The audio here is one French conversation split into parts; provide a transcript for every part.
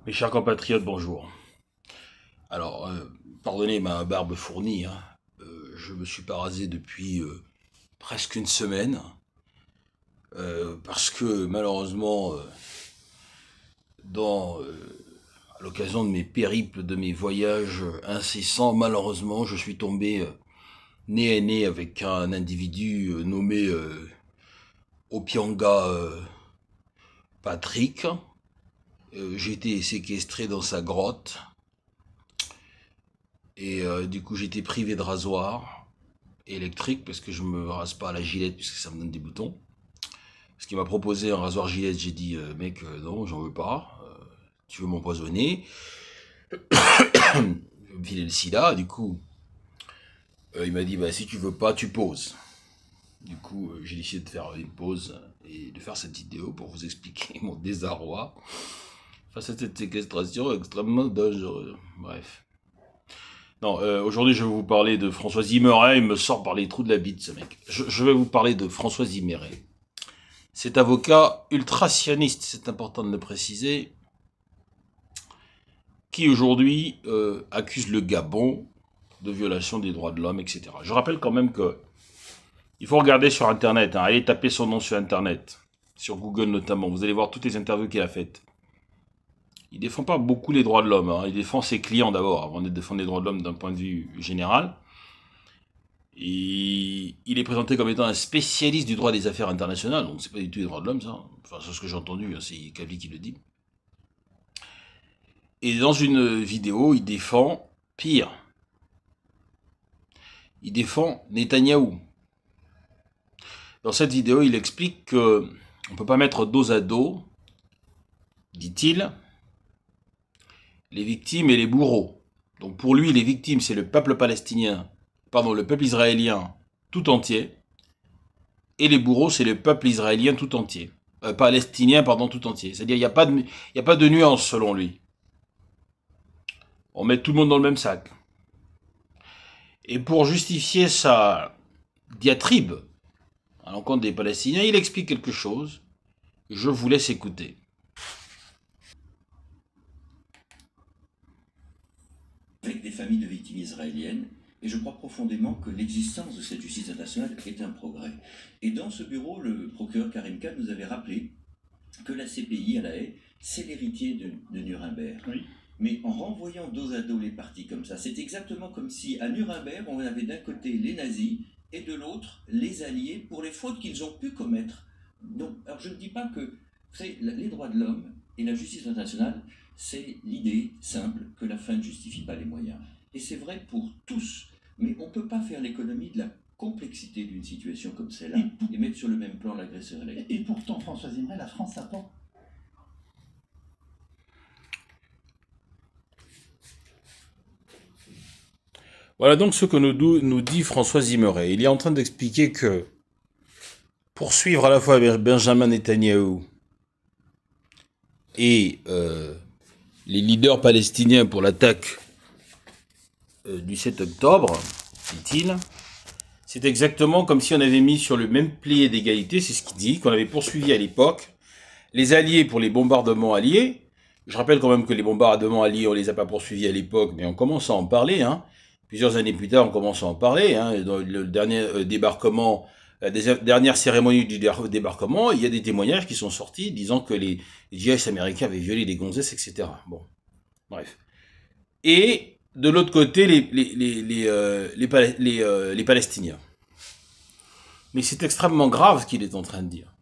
Mes chers compatriotes, bonjour. Alors, pardonnez ma barbe fournie, hein. Je me suis pas rasé depuis presque une semaine, parce que malheureusement, à l'occasion de mes périples, de mes voyages incessants, malheureusement, je suis tombé nez à nez avec un individu nommé Opianga Patrick. J'ai été séquestré dans sa grotte. Et du coup, j'étais privé de rasoir électrique parce que je me rase pas à la gilette puisque ça me donne des boutons. Parce qu'il m'a proposé un rasoir gilette, j'ai dit mec, non, j'en veux pas. Tu veux m'empoisonner, me filer le sida. Du coup, il m'a dit bah si tu veux pas, tu poses. Du coup, j'ai décidé de faire une pause et de faire cette vidéo pour vous expliquer mon désarroi face à cette séquestration extrêmement dangereuse. Bref. Non, aujourd'hui je vais vous parler de François Zimeray, il me sort par les trous de la bite ce mec. Je vais vous parler de François Zimeray. Cet avocat ultra-sioniste, c'est important de le préciser, qui aujourd'hui accuse le Gabon de violation des droits de l'homme, etc. Je rappelle quand même que il faut regarder sur Internet, hein, allez taper son nom sur Internet, sur Google notamment, vous allez voir toutes les interviews qu'il a faites. Il défend pas beaucoup les droits de l'homme, hein. Il défend ses clients d'abord, avant de défendre les droits de l'homme d'un point de vue général. Et il est présenté comme étant un spécialiste du droit des affaires internationales, donc c'est pas du tout les droits de l'homme, ça. Enfin, c'est ce que j'ai entendu, hein, c'est Kavli qui le dit. Et dans une vidéo, il défend pire. Il défend Netanyahou. Dans cette vidéo, il explique que on peut pas mettre dos à dos, dit-il, les victimes et les bourreaux. Donc pour lui, les victimes, c'est le peuple palestinien, pardon, le peuple israélien tout entier, et les bourreaux, c'est le peuple israélien tout entier. Palestinien, pardon, tout entier. C'est-à-dire, il n'y a pas de nuance selon lui. On met tout le monde dans le même sac. Et pour justifier sa diatribe à l'encontre des Palestiniens, il explique quelque chose. Je vous laisse écouter. Avec des familles de victimes israéliennes, et je crois profondément que l'existence de cette justice internationale est un progrès. Et dans ce bureau, le procureur Karim Khan nous avait rappelé que la CPI à La Haye, c'est l'héritier de Nuremberg. Oui. Mais en renvoyant dos à dos les parties comme ça, c'est exactement comme si à Nuremberg, on avait d'un côté les nazis et de l'autre les alliés pour les fautes qu'ils ont pu commettre. Donc, alors je ne dis pas que, vous savez, les droits de l'homme et la justice internationale, c'est l'idée simple que la fin ne justifie pas les moyens. Et c'est vrai pour tous. Mais on ne peut pas faire l'économie de la complexité d'une situation comme celle-là et mettre sur le même plan l'agresseur et Et pourtant, François Zimeray, la France attend. Voilà donc ce que nous dit François Zimeray. Il est en train d'expliquer que pour suivre à la fois Benjamin Netanyahou et les leaders palestiniens pour l'attaque du 7 octobre, dit-il, c'est exactement comme si on avait mis sur le même pied d'égalité, c'est ce qu'il dit, qu'on avait poursuivi à l'époque les alliés pour les bombardements alliés. Je rappelle quand même que les bombardements alliés, on les a pas poursuivis à l'époque, mais on commence à en parler, hein. Plusieurs années plus tard, on commence à en parler, hein. Dans le dernier débarquement, des dernières cérémonies du débarquement, il y a des témoignages qui sont sortis disant que les djihadistes américains avaient violé des gonzesses, etc. Bon, bref. Et de l'autre côté, les Palestiniens. Mais c'est extrêmement grave ce qu'il est en train de dire.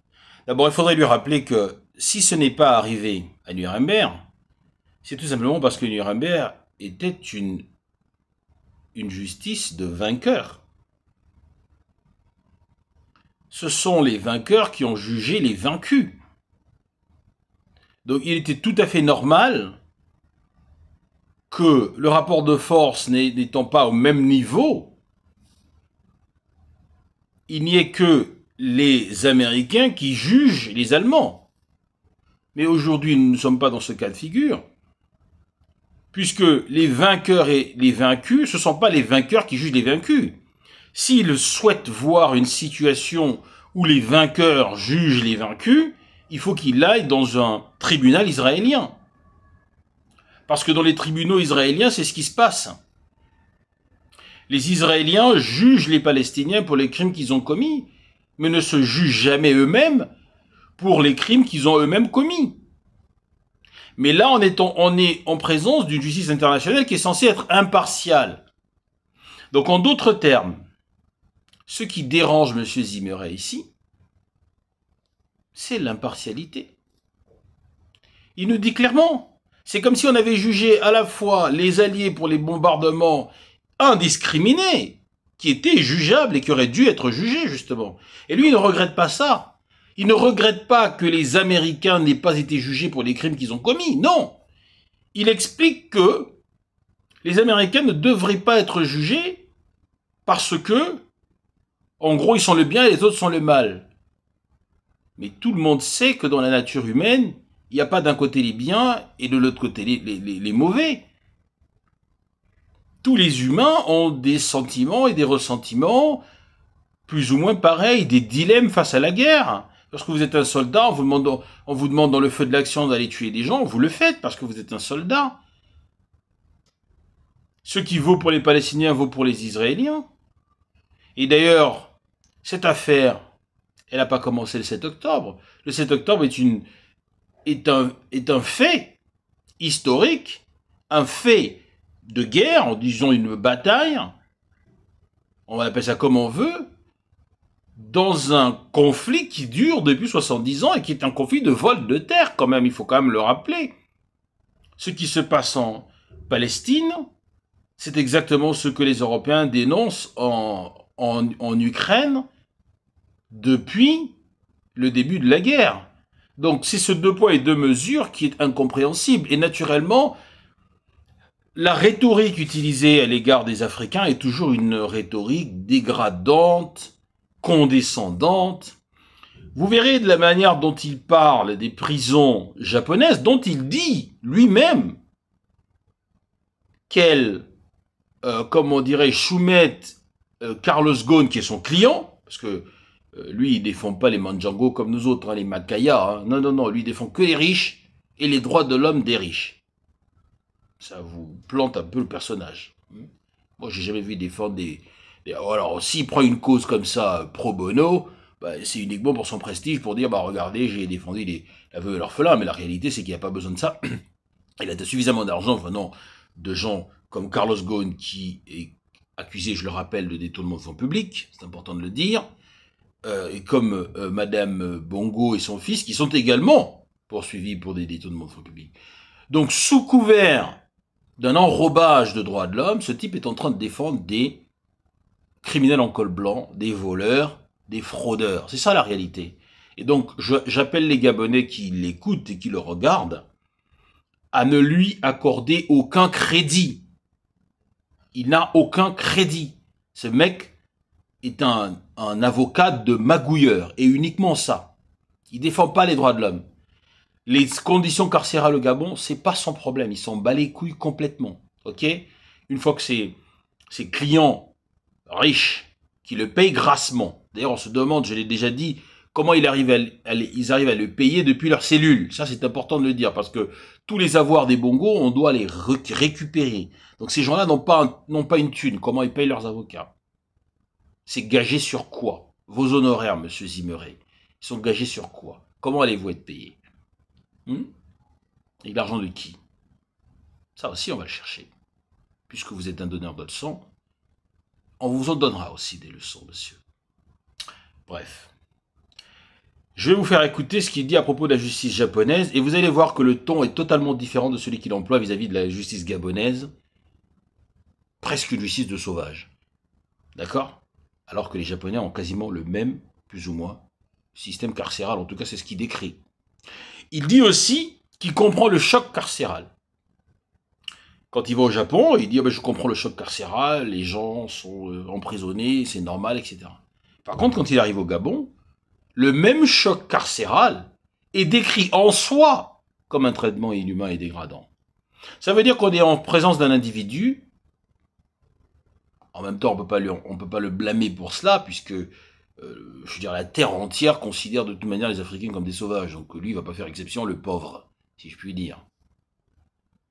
D'abord, il faudrait lui rappeler que si ce n'est pas arrivé à Nuremberg, c'est tout simplement parce que Nuremberg était une justice de vainqueurs. Ce sont les vainqueurs qui ont jugé les vaincus. Donc il était tout à fait normal que le rapport de force n'étant pas au même niveau, il n'y ait que les Américains qui jugent les Allemands. Mais aujourd'hui, nous ne sommes pas dans ce cas de figure, puisque les vainqueurs et les vaincus, ce ne sont pas les vainqueurs qui jugent les vaincus. S'ils souhaitent voir une situation où les vainqueurs jugent les vaincus, il faut qu'ils aillent dans un tribunal israélien. Parce que dans les tribunaux israéliens, c'est ce qui se passe. Les Israéliens jugent les Palestiniens pour les crimes qu'ils ont commis, mais ne se jugent jamais eux-mêmes pour les crimes qu'ils ont eux-mêmes commis. Mais là, on est en présence d'une justice internationale qui est censée être impartiale. Donc, en d'autres termes, ce qui dérange M. Zimmeret ici, c'est l'impartialité. Il nous dit clairement, c'est comme si on avait jugé à la fois les Alliés pour les bombardements indiscriminés, qui étaient jugeables et qui auraient dû être jugés, justement. Et lui, il ne regrette pas ça. Il ne regrette pas que les Américains n'aient pas été jugés pour les crimes qu'ils ont commis. Non. Il explique que les Américains ne devraient pas être jugés parce que, en gros, ils sont le bien et les autres sont le mal. Mais tout le monde sait que dans la nature humaine, il n'y a pas d'un côté les biens et de l'autre côté les mauvais. Tous les humains ont des sentiments et des ressentiments plus ou moins pareils, des dilemmes face à la guerre. Lorsque vous êtes un soldat, on vous demande dans le feu de l'action d'aller tuer des gens, vous le faites parce que vous êtes un soldat. Ce qui vaut pour les Palestiniens vaut pour les Israéliens. Et d'ailleurs, cette affaire, elle n'a pas commencé le 7 octobre. Le 7 octobre est un fait historique, un fait de guerre, disons une bataille, on appelle ça comme on veut, dans un conflit qui dure depuis 70 ans et qui est un conflit de vol de terre quand même, il faut quand même le rappeler. Ce qui se passe en Palestine, c'est exactement ce que les Européens dénoncent en Ukraine depuis le début de la guerre. Donc c'est ce deux poids et deux mesures qui est incompréhensible. Et naturellement, la rhétorique utilisée à l'égard des Africains est toujours une rhétorique dégradante, condescendante. Vous verrez de la manière dont il parle des prisons japonaises, dont il dit lui-même qu'elle, comme on dirait, soumette Carlos Ghosn, qui est son client, parce que lui, il défend pas les Mandjango comme nous autres, hein, les Makaya. Hein. Non, non, non, lui, il défend que les riches et les droits de l'homme des riches. Ça vous plante un peu le personnage. Moi, j'ai jamais vu défendre des... Alors, s'il prend une cause comme ça, pro bono, bah, c'est uniquement pour son prestige, pour dire, bah regardez, j'ai défendu la veuve et l'orphelin, mais la réalité, c'est qu'il n'y a pas besoin de ça. Il a suffisamment d'argent venant de gens comme Carlos Ghosn, qui est accusé, je le rappelle, de détournement de fonds publics, c'est important de le dire, et comme Madame Bongo et son fils, qui sont également poursuivis pour des détournements de fonds publics. Donc, sous couvert d'un enrobage de droits de l'homme, ce type est en train de défendre des criminels en col blanc, des voleurs, des fraudeurs. C'est ça la réalité. Et donc, j'appelle les Gabonais qui l'écoutent et qui le regardent à ne lui accorder aucun crédit. Il n'a aucun crédit. Ce mec est un avocat de magouilleur, et uniquement ça. Il défend pas les droits de l'homme. Les conditions carcérales au Gabon, c'est pas son problème. Ils s'en bat les couilles complètement. Ok ? Une fois que ses clients riches, qui le payent grassement. D'ailleurs, on se demande, je l'ai déjà dit, comment ils arrivent à le payer depuis leur cellule. Ça, c'est important de le dire, parce que tous les avoirs des bongos, on doit les récupérer. Donc ces gens-là n'ont pas une thune. Comment ils payent leurs avocats? C'est gagé sur quoi? Vos honoraires, monsieur Zimmeret, ils sont gagés sur quoi? Comment allez-vous être payés? Et l'argent de qui? Ça aussi, on va le chercher. Puisque vous êtes un donneur de leçons, on vous en donnera aussi des leçons, monsieur. Bref. Je vais vous faire écouter ce qu'il dit à propos de la justice japonaise, et vous allez voir que le ton est totalement différent de celui qu'il emploie vis-à-vis de la justice gabonaise. Presque une justice de sauvage. D'accord? Alors que les Japonais ont quasiment le même, plus ou moins, système carcéral. En tout cas, c'est ce qu'il décrit. Il dit aussi qu'il comprend le choc carcéral. Quand il va au Japon, il dit je comprends le choc carcéral, les gens sont emprisonnés, c'est normal, etc. Par contre, quand il arrive au Gabon, le même choc carcéral est décrit en soi comme un traitement inhumain et dégradant. Ça veut dire qu'on est en présence d'un individu. En même temps, on peut pas le blâmer pour cela, puisque je veux dire, la terre entière considère de toute manière les Africains comme des sauvages. Donc lui, il va pas faire exception, le pauvre, si je puis dire.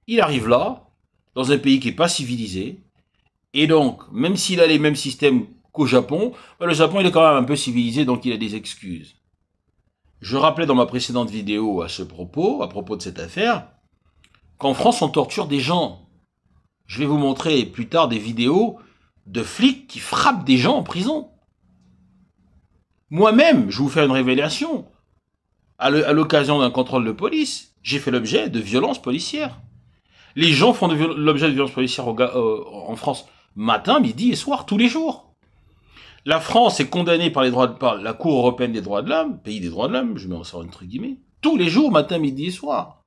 il arrive là, dans un pays qui n'est pas civilisé, et donc, même s'il a les mêmes systèmes qu'au Japon, le Japon il est quand même un peu civilisé, donc il a des excuses. Je rappelais dans ma précédente vidéo à propos de cette affaire, qu'en France on torture des gens. Je vais vous montrer plus tard des vidéos de flics qui frappent des gens en prison. Moi-même, je vous fais une révélation. À l'occasion d'un contrôle de police, j'ai fait l'objet de violences policières. Les gens font l'objet de violences policières en France matin, midi et soir, tous les jours. La France est condamnée par la Cour européenne des droits de l'homme, pays des droits de l'homme, je mets ça entre guillemets, tous les jours, matin, midi et soir.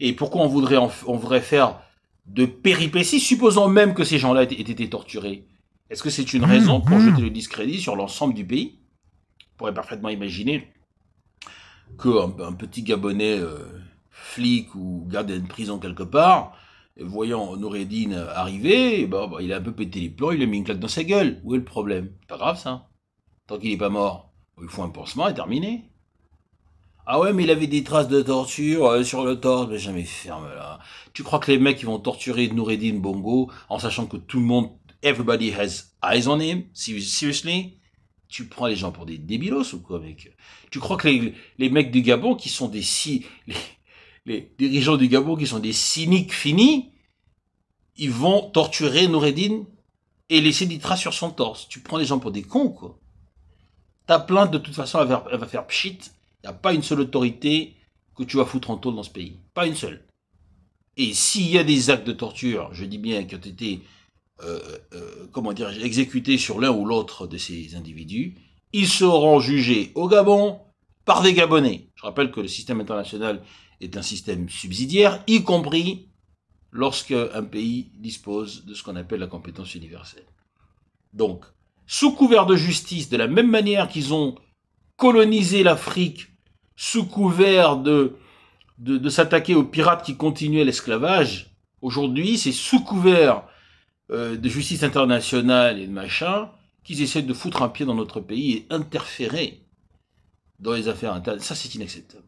Et pourquoi on voudrait faire de péripéties, supposons même que ces gens-là aient été torturés? Est-ce que c'est une raison pour jeter le discrédit sur l'ensemble du pays? On pourrait parfaitement imaginer qu'un petit Gabonais flic ou gardien de prison quelque part, voyant Noureddine arriver, il a un peu pété les plombs, il a mis une claque dans sa gueule. Où est le problème? C'est pas grave ça. Tant qu'il n'est pas mort, il faut un pansement et terminé. Ah ouais, mais il avait des traces de torture sur le torse. Mais jamais ferme là. Tu crois que les mecs ils vont torturer Noureddine Bongo en sachant que tout le monde, everybody has eyes on him? Seriously? Tu prends les gens pour des débilos ou quoi, mec? Tu crois que les mecs du Gabon qui sont les dirigeants du Gabon qui sont des cyniques finis, ils vont torturer Noureddine et laisser des traces sur son torse? Tu prends les gens pour des cons, quoi. Ta plainte, de toute façon, elle va faire pchit. Il n'y a pas une seule autorité que tu vas foutre en tôle dans ce pays. Pas une seule. Et s'il y a des actes de torture, je dis bien, qui ont été exécutés sur l'un ou l'autre de ces individus, ils seront jugés au Gabon par des Gabonais. Je rappelle que le système international est un système subsidiaire, y compris lorsqu'un pays dispose de ce qu'on appelle la compétence universelle. Donc, sous couvert de justice, de la même manière qu'ils ont colonisé l'Afrique, sous couvert de s'attaquer aux pirates qui continuaient l'esclavage, aujourd'hui, c'est sous couvert de justice internationale et de machin, qu'ils essaient de foutre un pied dans notre pays et interférer dans les affaires internes. Ça, c'est inacceptable.